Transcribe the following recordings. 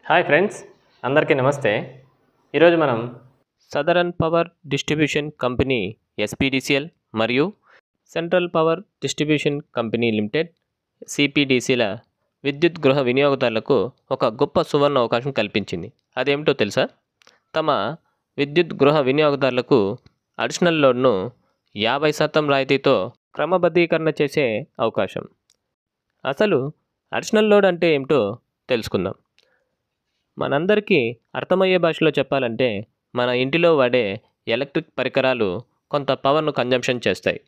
Hi friends, అందరికీ నమస్తే. ఈరోజు మనం southern power distribution company SPDCL మరియు central power distribution company limited సిపిడిసిల విద్యుత్ గృహ వినియోగదారులకు ఒక గొప్ప సువర్ణ అవకాశం కల్పించింది. అదేమిటో తెలుసా? తమ విద్యుత్ గృహ వినియోగదారులకు అడిషనల్ లోడ్ను 50% రాయితీతో క్రమబద్ధీకరణ చేసే అవకాశం. అసలు అడిషనల్ లోడ్ అంటే ఏమిటో తెలుసుకుందాం. మనందరికీ అర్థమయ్యే భాషలో చెప్పాలంటే మన ఇంటిలో వాడే ఎలక్ట్రిక్ పరికరాలు కొంత పవర్ను కన్జంప్షన్ చేస్తాయి.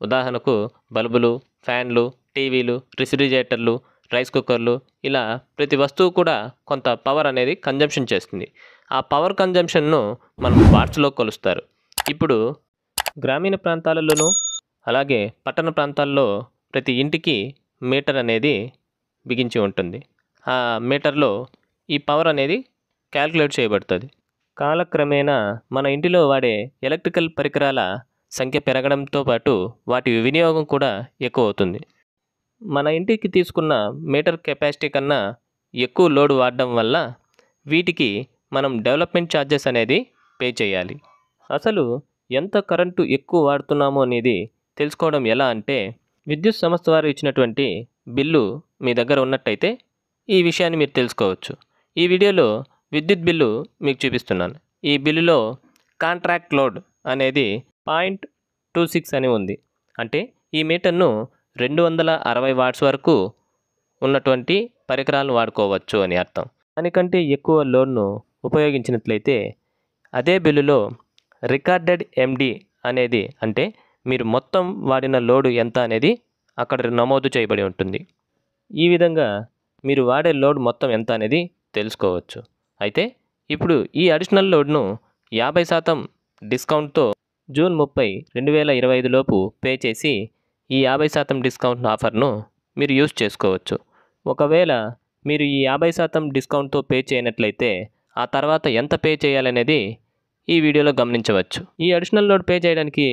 ఉదాహరణకు బల్బులు, ఫ్యాన్లు, టీవీలు, రిఫ్రిజిరేటర్లు, రైస్ కుక్కర్లు, ఇలా ప్రతి వస్తువు కూడా కొంత పవర్ అనేది కన్జంప్షన్ చేస్తుంది. ఆ పవర్ కన్జంప్షన్ను మనం వాట్స్లో కొలుస్తారు. ఇప్పుడు గ్రామీణ ప్రాంతాలలోనూ అలాగే పట్టణ ప్రాంతాల్లో ప్రతి ఇంటికి మీటర్ అనేది బిగించి ఉంటుంది. ఆ మీటర్లో ఈ పవర్ అనేది క్యాల్కులేట్ చేయబడుతుంది. కాలక్రమేణా మన ఇంటిలో వాడే ఎలక్ట్రికల్ పరికరాల సంఖ్య పెరగడంతో పాటు వాటి వినియోగం కూడా ఎక్కువ అవుతుంది. మన ఇంటికి తీసుకున్న మీటర్ కెపాసిటీ కన్నా ఎక్కువ లోడ్ వాడడం వల్ల వీటికి మనం డెవలప్మెంట్ ఛార్జెస్ అనేది పే చేయాలి. అసలు ఎంత కరెంటు ఎక్కువ వాడుతున్నాము అనేది తెలుసుకోవడం ఎలా అంటే, విద్యుత్ సంస్థ వారు ఇచ్చినటువంటి బిల్లు మీ దగ్గర ఉన్నట్టయితే ఈ విషయాన్ని మీరు తెలుసుకోవచ్చు. ఈ వీడియోలో విద్యుత్ బిల్లు మీకు చూపిస్తున్నాను. ఈ బిల్లులో కాంట్రాక్ట్ లోడ్ అనేది 0.26 అని ఉంది. అంటే ఈ మీటర్ను 260 వాట్స్ వరకు ఉన్నటువంటి పరికరాలను వాడుకోవచ్చు అని అర్థం. దానికంటే ఎక్కువ లోడ్ను ఉపయోగించినట్లయితే అదే బిల్లులో రికార్డెడ్ ఎండి అనేది, అంటే మీరు మొత్తం వాడిన లోడు ఎంత అనేది అక్కడ నమోదు చేయబడి ఉంటుంది. ఈ విధంగా మీరు వాడే లోడ్ మొత్తం ఎంత అనేది తెలుసుకోవచ్చు. అయితే ఇప్పుడు ఈ అడిషనల్ లోడ్ను 50% డిస్కౌంట్తో జూన్ 30, 2025 లోపు పే చేసి ఈ 50% డిస్కౌంట్ ఆఫర్ను మీరు యూజ్ చేసుకోవచ్చు. ఒకవేళ మీరు ఈ 50% డిస్కౌంట్తో పే చేయనట్లయితే ఆ తర్వాత ఎంత పే చేయాలనేది ఈ వీడియోలో గమనించవచ్చు. ఈ అడిషనల్ లోడ్ పే చేయడానికి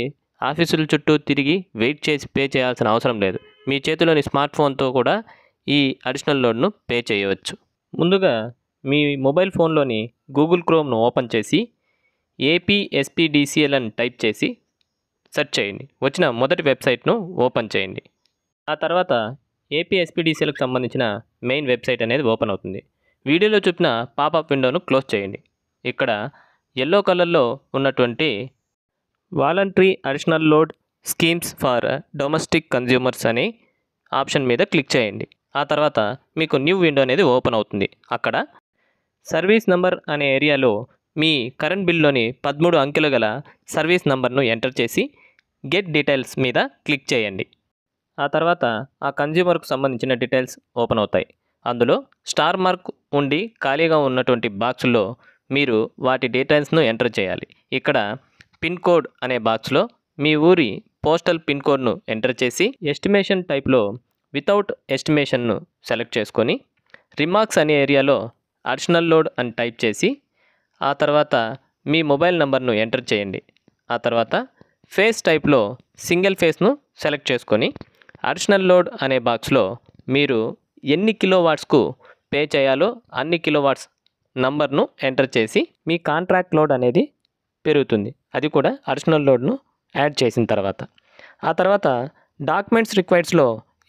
ఆఫీసుల చుట్టూ తిరిగి వెయిట్ చేసి పే చేయాల్సిన అవసరం లేదు. మీ చేతిలోని స్మార్ట్ ఫోన్తో కూడా ఈ అడిషనల్ లోడ్ను పే చేయవచ్చు. ముందుగా మీ మొబైల్ ఫోన్లోని గూగుల్ క్రోమ్ను ఓపెన్ చేసి ఏపీఎస్పీడీసీఎల్ అని టైప్ చేసి సెర్చ్ చేయండి. వచ్చిన మొదటి వెబ్సైట్ను ఓపెన్ చేయండి. ఆ తర్వాత ఏపీఎస్పీడీసీఎల్కి సంబంధించిన మెయిన్ వెబ్సైట్ అనేది ఓపెన్ అవుతుంది. వీడియోలో చూపిన పాపప్ విండోను క్లోజ్ చేయండి. ఇక్కడ ఎల్లో కలర్లో ఉన్నటువంటి voluntary additional load schemes for domestic consumers అనే ఆప్షన్ మీద క్లిక్ చేయండి. ఆ తర్వాత మీకు న్యూ విండో అనేది ఓపెన్ అవుతుంది. అక్కడ సర్వీస్ నంబర్ అనే ఏరియాలో మీ కరెంట్ బిల్లోని 13 అంకెలు గల సర్వీస్ నంబర్ను ఎంటర్ చేసి గెట్ డీటెయిల్స్ మీద క్లిక్ చేయండి. ఆ తర్వాత ఆ కన్జ్యూమర్కు సంబంధించిన డీటెయిల్స్ ఓపెన్ అవుతాయి. అందులో స్టార్ మార్క్ ఉండి ఖాళీగా ఉన్నటువంటి బాక్స్లో మీరు వాటి డీటెయిల్స్ను ఎంటర్ చేయాలి. ఇక్కడ పిన్ కోడ్ అనే బాక్స్లో మీ ఊరి పోస్టల్ పిన్ కోడ్ను ఎంటర్ చేసి ఎస్టిమేషన్ టైప్లో వితౌట్ ఎస్టిమేషన్ను సెలెక్ట్ చేసుకొని రిమార్క్స్ అనే ఏరియాలో అడిషనల్ లోడ్ అని టైప్ చేసి ఆ తర్వాత మీ మొబైల్ నంబర్ను ఎంటర్ చేయండి. ఆ తర్వాత ఫేస్ టైప్లో సింగిల్ ఫేస్ను సెలెక్ట్ చేసుకొని అడిషనల్ లోడ్ అనే బాక్స్లో మీరు ఎన్ని కిలోవాట్స్కు పే చేయాలో అన్ని కిలోవాట్స్ నంబర్ను ఎంటర్ చేసి మీ కాంట్రాక్ట్ లోడ్ అనేది పెరుగుతుంది. అది కూడా అడిషనల్ లోడ్ను యాడ్ చేసిన తర్వాత. ఆ తర్వాత డాక్యుమెంట్స్ రిక్వైర్డ్స్లో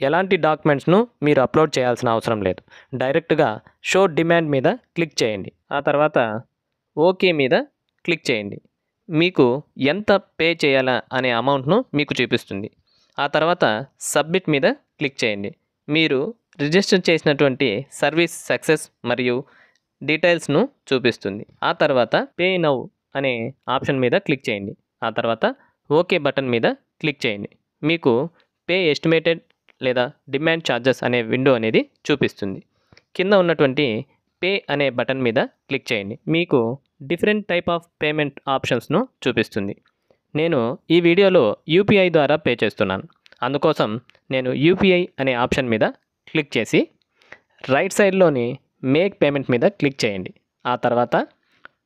ఎలాంటి డాక్యుమెంట్స్ను మీరు అప్లోడ్ చేయాల్సిన అవసరం లేదు. డైరెక్ట్గా షో డిమాండ్ మీద క్లిక్ చేయండి. ఆ తర్వాత ఓకే మీద క్లిక్ చేయండి. మీకు ఎంత పే చేయాలా అనే అమౌంట్ను మీకు చూపిస్తుంది. ఆ తర్వాత సబ్మిట్ మీద క్లిక్ చేయండి. మీరు రిజిస్టర్ చేసినటువంటి సర్వీస్ సక్సెస్ మరియు డీటెయిల్స్ను చూపిస్తుంది. ఆ తర్వాత పే నౌ అనే ఆప్షన్ మీద క్లిక్ చేయండి. ఆ తర్వాత ఓకే బటన్ మీద క్లిక్ చేయండి. మీకు పే ఎస్టిమేటెడ్ లేదా డిమాండ్ ఛార్జెస్ అనే విండో అనేది చూపిస్తుంది. కింద ఉన్నటువంటి పే అనే బటన్ మీద క్లిక్ చేయండి. మీకు డిఫరెంట్ టైప్ ఆఫ్ పేమెంట్ ఆప్షన్స్ను చూపిస్తుంది. నేను ఈ వీడియోలో యూపీఐ ద్వారా పే చేస్తున్నాను. అందుకోసం నేను యూపీఐ అనే ఆప్షన్ మీద క్లిక్ చేసి రైట్ సైడ్లోని మేక్ పేమెంట్ మీద క్లిక్ చేయండి. ఆ తర్వాత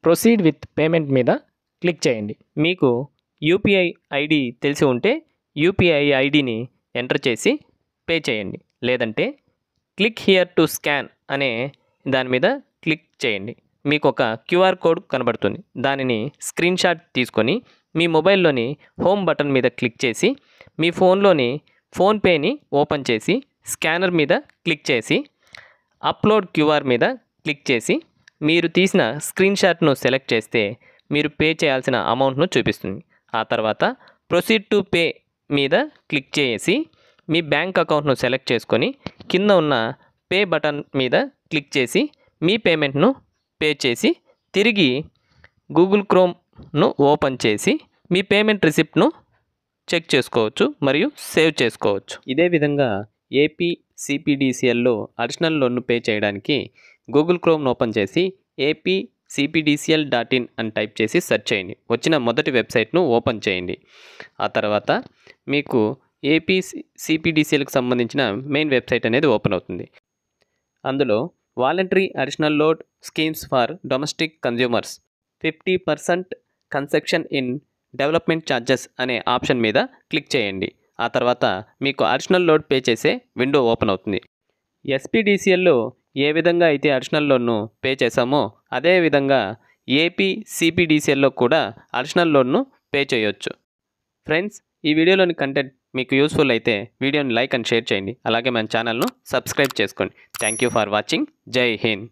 ప్రొసీడ్ విత్ పేమెంట్ మీద క్లిక్ చేయండి. మీకు యూపీఐ ఐడి తెలిసి ఉంటే యూపీఐ ఐడిని ఎంటర్ చేసి పే చేయండి. లేదంటే క్లిక్ హియర్ టు స్కాన్ అనే దాని మీద క్లిక్ చేయండి. మీకు ఒక క్యూఆర్ కోడ్ కనబడుతుంది. దానిని స్క్రీన్ షాట్ తీసుకొని మీ మొబైల్లోని హోమ్ బటన్ మీద క్లిక్ చేసి మీ ఫోన్లోని ఫోన్పేని ఓపెన్ చేసి స్కానర్ మీద క్లిక్ చేసి అప్లోడ్ క్యూఆర్ మీద క్లిక్ చేసి మీరు తీసిన స్క్రీన్ షాట్ను సెలెక్ట్ చేస్తే మీరు పే చేయాల్సిన అమౌంట్ను చూపిస్తుంది. ఆ తర్వాత ప్రొసీడ్ టు పే మీద క్లిక్ చేసి మీ బ్యాంక్ అకౌంట్ను సెలెక్ట్ చేసుకొని కింద ఉన్న పే బటన్ మీద క్లిక్ చేసి మీ పేమెంట్ను పే చేసి తిరిగి గూగుల్ క్రోమ్ను ఓపెన్ చేసి మీ పేమెంట్ రిసిప్ట్ను చెక్ చేసుకోవచ్చు మరియు సేవ్ చేసుకోవచ్చు. ఇదే విధంగా ఏపీ సిపిడిసిఎల్లో అడిషనల్ లోన్ను పే చేయడానికి గూగుల్ క్రోమ్ను ఓపెన్ చేసి apcpdcl.in అని టైప్ చేసి సెర్చ్ చేయండి. వచ్చిన మొదటి వెబ్సైట్ను ఓపెన్ చేయండి. ఆ తర్వాత మీకు ఏపీ సిపిడిసిఎల్కి సంబంధించిన మెయిన్ వెబ్సైట్ అనేది ఓపెన్ అవుతుంది. అందులో voluntary additional load schemes for domestic consumers 50% concession in development charges అనే ఆప్షన్ మీద క్లిక్ చేయండి. ఆ తర్వాత మీకు అడిషనల్ లోడ్ పే చేసే విండో ఓపెన్ అవుతుంది. ఎస్పీడీసీఎల్లో ఏ విధంగా అయితే అడిషనల్ లోన్ను పే చేశామో అదే విధంగా ఏపీ సిపిడిసిఎల్లో కూడా అడిషనల్ లోన్ను పే చేయొచ్చు. ఫ్రెండ్స్, ఈ వీడియోలోని కంటెంట్ మీకు యూస్ఫుల్ అయితే వీడియోని లైక్ అండ్ షేర్ చేయండి. అలాగే మన ఛానల్ను సబ్స్క్రైబ్ చేసుకోండి. Thank you for watching. జై హింద్.